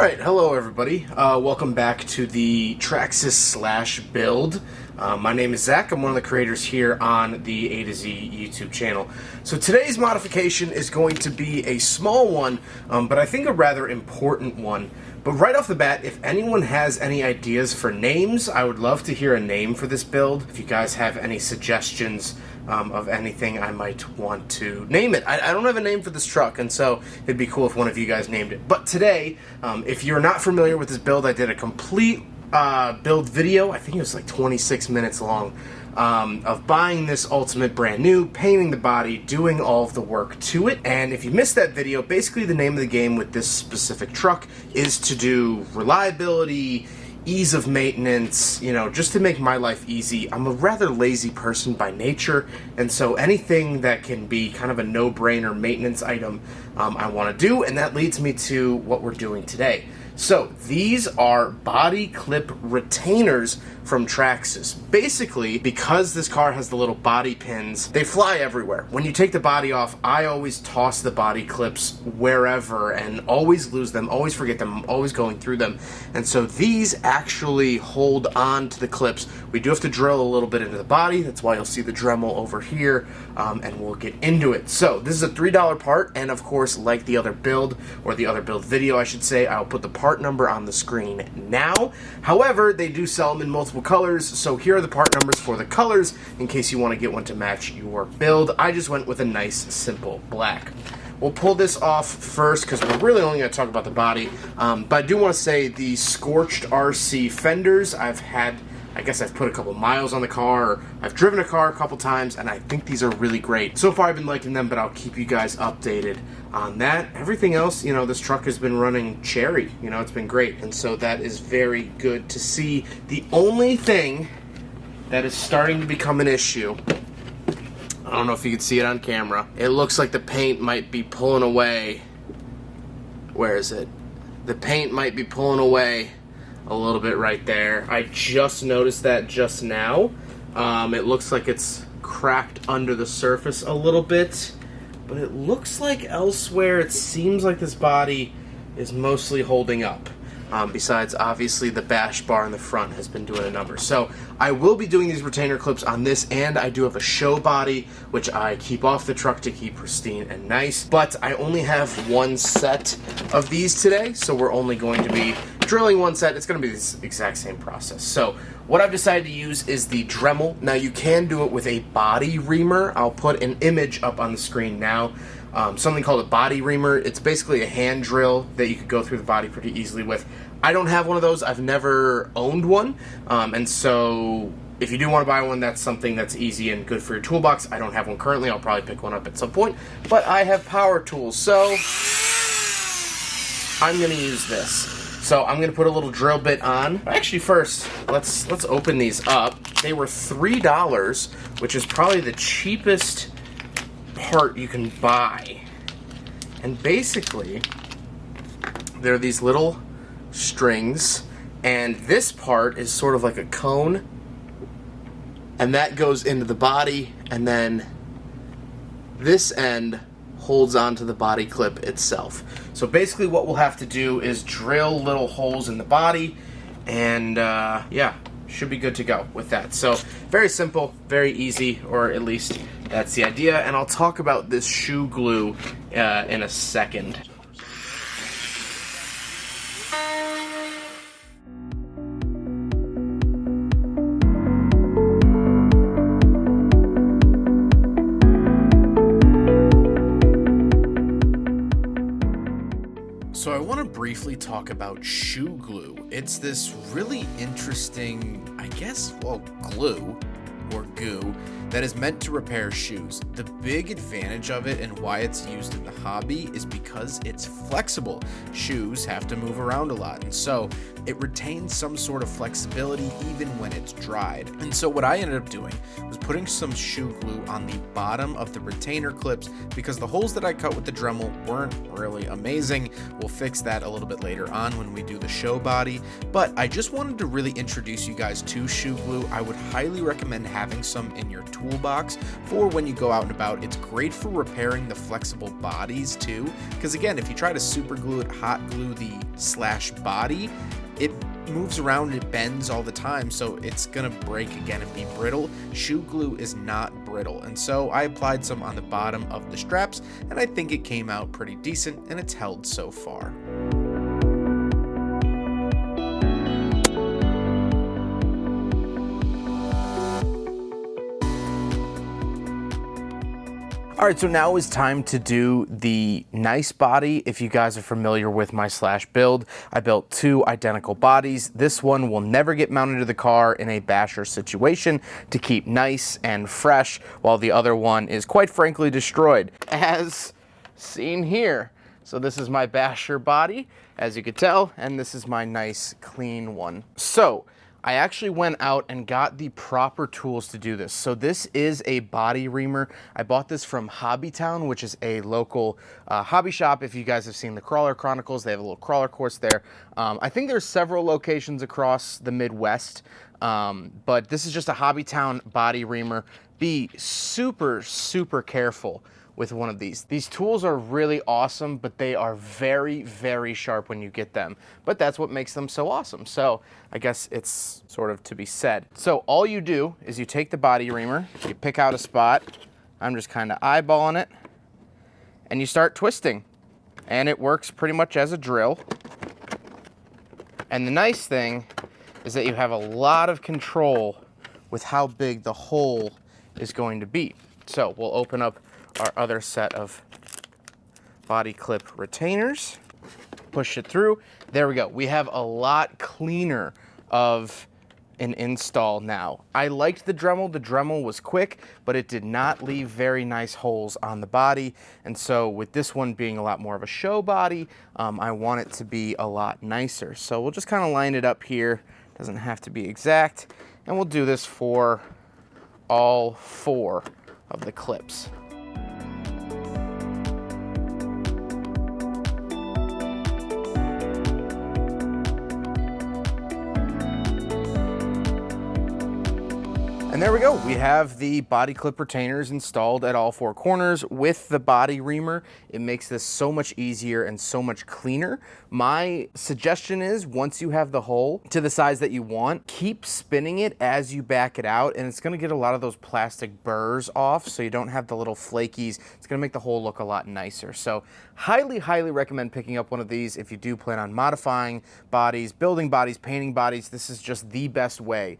Alright, hello everybody. Welcome back to the Traxxas Slash build. My name is Zack. I'm one of the creators here on the A to Z YouTube channel. So today's modification is going to be a small one, but I think a rather important one. But right off the bat, if anyone has any ideas for names, I would love to hear a name for this build. If you guys have any suggestions of anything, I might want to name it. I don't have a name for this truck, and so it'd be cool if one of you guys named it. But today, if you're not familiar with this build, I did a complete build video. I think it was like 26 minutes long, of buying this Ultimate brand new, painting the body, doing all of the work to it. And if you missed that video, basically the name of the game with this specific truck is to do reliability, ease of maintenance, you know, just to make my life easy. I'm a rather lazy person by nature, and so anything that can be kind of a no-brainer maintenance item, I want to do, and that leads me to what we're doing today. So these are body clip retainers from Traxxas. Basically, because this car has the little body pins, they fly everywhere. When you take the body off, I always toss the body clips wherever and always lose them, always forget them, I'm always going through them. And so these actually hold on to the clips. We do have to drill a little bit into the body. That's why you'll see the Dremel over here, and we'll get into it. So this is a $3 part, and of course, like the other build, or the other build video, I should say, I'll put the part number on the screen now. However, they do sell them in multiple colors, so here are the part numbers for the colors in case you want to get one to match your build. I just went with a nice, simple black. We'll pull this off first because we're really only going to talk about the body, but I do want to say the Scorched RC fenders, I guess I've put a couple miles on the car, or I've driven a car a couple times, and I think these are really great. So far I've been liking them, but I'll keep you guys updated on that. Everything else, you know, this truck has been running cherry, you know, it's been great, and so that is very good to see. The only thing that is starting to become an issue, I don't know if you can see it on camera, it looks like the paint might be pulling away. Where is it? The paint might be pulling away a little bit right there. I just noticed that just now. It looks like it's cracked under the surface a little bit, but it looks like elsewhere it seems like this body is mostly holding up. Besides, obviously, the bash bar in the front has been doing a number. So I will be doing these retainer clips on this, and I do have a show body, which I keep off the truck to keep pristine and nice. But I only have one set of these today, so we're only going to be drilling one set. It's going to be this exact same process. So what I've decided to use is the Dremel. Now you can do it with a body reamer. I'll put an image up on the screen now. Something called a body reamer. It's basically a hand drill that you could go through the body pretty easily with. I don't have one of those. I've never owned one, and so if you do want to buy one, that's something that's easy and good for your toolbox. I don't have one currently. I'll probably pick one up at some point, but I have power tools, so I'm going to use this. So I'm going to put a little drill bit on. Actually, first, let's open these up. They were $3, which is probably the cheapest part you can buy. And basically, there are these little strings, and this part is sort of like a cone, and that goes into the body, and then this end holds onto the body clip itself. So basically what we'll have to do is drill little holes in the body, and yeah, should be good to go with that. So very simple, very easy, or at least that's the idea, and I'll talk about this shoe glue in a second. So I want to briefly talk about shoe glue. It's this really interesting, I guess, well, glue or goo that is meant to repair shoes. The big advantage of it and why it's used in the hobby is because it's flexible. Shoes have to move around a lot, and so it retains some sort of flexibility even when it's dried. And so what I ended up doing was putting some shoe glue on the bottom of the retainer clips because the holes that I cut with the Dremel weren't really amazing. We'll fix that a little bit later on when we do the show body, but I just wanted to really introduce you guys to shoe glue. I would highly recommend having some in your toolbox for when you go out and about. It's great for repairing the flexible bodies too, because again, if you try to super glue it, hot glue the Slash body, it moves around, it bends all the time, so it's gonna break again and be brittle. Shoe glue is not brittle, and so I applied some on the bottom of the straps, and I think it came out pretty decent, and it's held so far. All right, so now is time to do the nice body. If you guys are familiar with my Slash build, I built 2 identical bodies. This one will never get mounted to the car in a basher situation to keep nice and fresh, while the other one is quite frankly destroyed, as seen here. So this is my basher body, as you could tell, and this is my nice clean one. So I actually went out and got the proper tools to do this. So this is a body reamer. I bought this from Hobbytown, which is a local hobby shop. If you guys have seen the Crawler Chronicles, they have a little crawler course there. I think there's several locations across the Midwest, but this is just a Hobbytown body reamer. Be super, super careful with one of these. These tools are really awesome, but they are very, very sharp when you get them. But that's what makes them so awesome. So I guess it's sort of to be said. So all you do is you take the body reamer, you pick out a spot. I'm just kind of eyeballing it, and you start twisting. And it works pretty much as a drill. And the nice thing is that you have a lot of control with how big the hole is going to be. So we'll open up our other set of body clip retainers, push it through. There we go. We have a lot cleaner of an install now. I liked the Dremel. The Dremel was quick, but it did not leave very nice holes on the body. And so with this one being a lot more of a show body, I want it to be a lot nicer. So we'll just kind of line it up here. Doesn't have to be exact. And we'll do this for all 4 of the clips. And there we go. We have the body clip retainers installed at all 4 corners with the body reamer. It makes this so much easier and so much cleaner. My suggestion is, once you have the hole to the size that you want, keep spinning it as you back it out, and it's gonna get a lot of those plastic burrs off so you don't have the little flakies. It's gonna make the hole look a lot nicer. So highly, highly recommend picking up one of these if you do plan on modifying bodies, building bodies, painting bodies. This is just the best way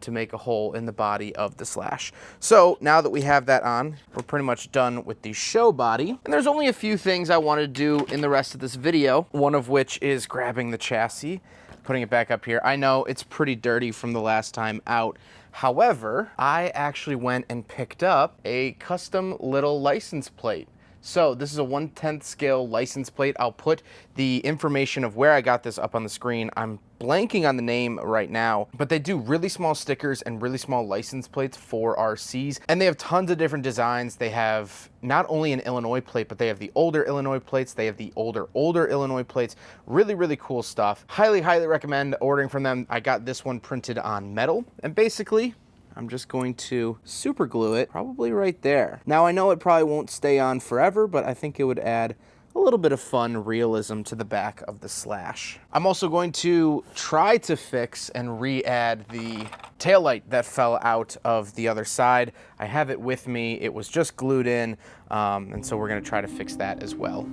to make a hole in the body of the Slash. So now that we have that on, we're pretty much done with the show body. And there's only a few things I want to do in the rest of this video, one of which is grabbing the chassis, putting it back up here. I know it's pretty dirty from the last time out. However, I actually went and picked up a custom little license plate. So this is a 1/10 scale license plate. I'll put the information of where I got this up on the screen. I'm blanking on the name right now, but they do really small stickers and really small license plates for RCs, and they have tons of different designs. They have not only an Illinois plate, but they have the older Illinois plates. They have the older Illinois plates. Really, really cool stuff. Highly, highly recommend ordering from them. I got this one printed on metal, and basically I'm just going to super glue it probably right there. Now I know it probably won't stay on forever, but I think it would add a little bit of fun realism to the back of the Slash. I'm also going to try to fix and re-add the taillight that fell out of the other side. I have it with me. It was just glued in, and so we're gonna try to fix that as well.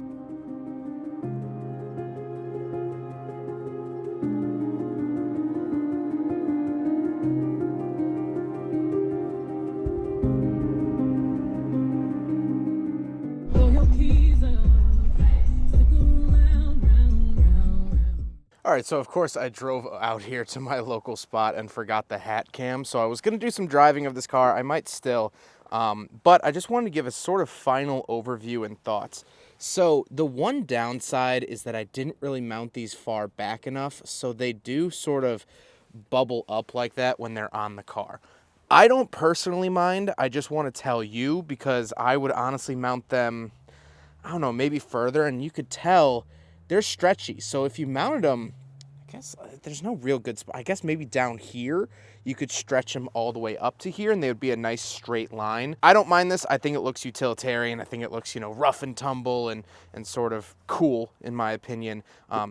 All right, so of course I drove out here to my local spot and forgot the hat cam. So I was gonna do some driving of this car. I might still, but I just wanted to give a sort of final overview and thoughts. So the one downside is that I didn't really mount these far back enough, so they do sort of bubble up like that when they're on the car. I don't personally mind. I just want to tell you, because I would honestly mount them, I don't know, maybe further, and you could tell they're stretchy. So if you mounted them I guess there's no real good spot. I guess maybe down here you could stretch them all the way up to here and they would be a nice straight line. I don't mind this. I think it looks utilitarian. I think it looks, you know, rough and tumble and sort of cool in my opinion.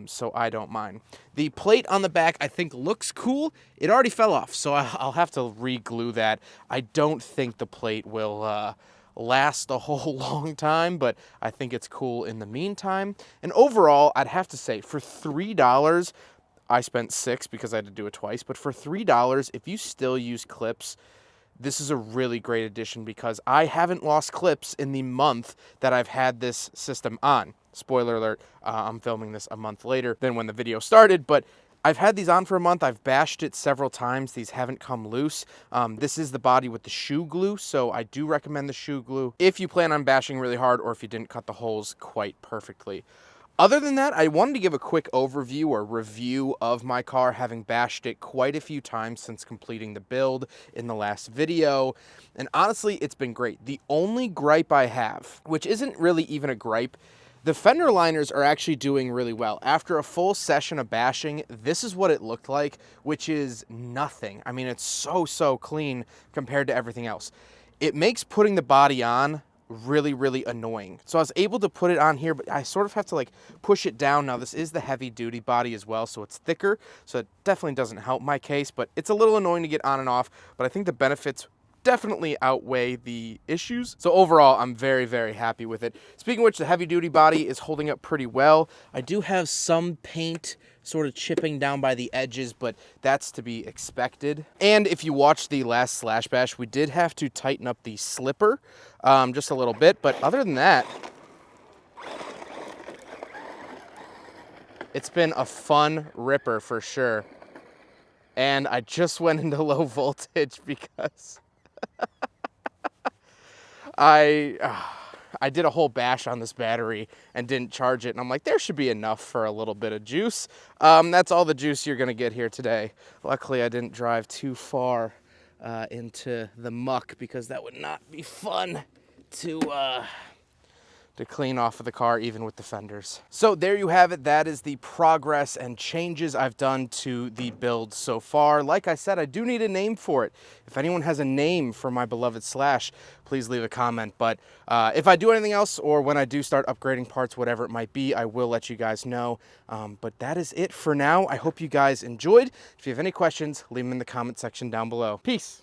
So I don't mind. The plate on the back I think looks cool. It already fell off, so I'll have to re-glue that. I don't think the plate will last a whole long time, but I think it's cool in the meantime. And overall, I'd have to say for $3, I spent $6 because I had to do it twice, but for $3, if you still use clips, this is a really great addition because I haven't lost clips in the month that I've had this system on. Spoiler alert, I'm filming this a month later than when the video started, but I've had these on for a month. I've bashed it several times. These haven't come loose. This is the body with the shoe glue, so I do recommend the shoe glue if you plan on bashing really hard or if you didn't cut the holes quite perfectly. Other than that, I wanted to give a quick overview or review of my car, having bashed it quite a few times since completing the build in the last video. And honestly, it's been great. The only gripe I have, which isn't really even a gripe, the fender liners are actually doing really well. After a full session of bashing, this is what it looked like, which is nothing. I mean, it's so clean compared to everything else. It makes putting the body on really annoying. So I was able to put it on here, but I sort of have to like push it down. Now this is the heavy duty body as well, so it's thicker, so it definitely doesn't help my case, but it's a little annoying to get on and off, but I think the benefits definitely outweigh the issues. So overall, I'm very happy with it. Speaking of which, the heavy duty body is holding up pretty well. I do have some paint sort of chipping down by the edges, but that's to be expected. And if you watched the last Slash Bash, we did have to tighten up the slipper just a little bit, but other than that, it's been a fun ripper for sure. And I just went into low voltage because I did a whole bash on this battery and didn't charge it, and I'm like, there should be enough for a little bit of juice. That's all the juice you're gonna get here today. Luckily, I didn't drive too far into the muck because that would not be fun to clean off of the car, even with the fenders. So there you have it. That is the progress and changes I've done to the build so far. Like I said, I do need a name for it. If anyone has a name for my beloved Slash, please leave a comment. But if I do anything else, or when I do start upgrading parts, whatever it might be, I will let you guys know. But that is it for now. I hope you guys enjoyed. If you have any questions, leave them in the comment section down below. Peace.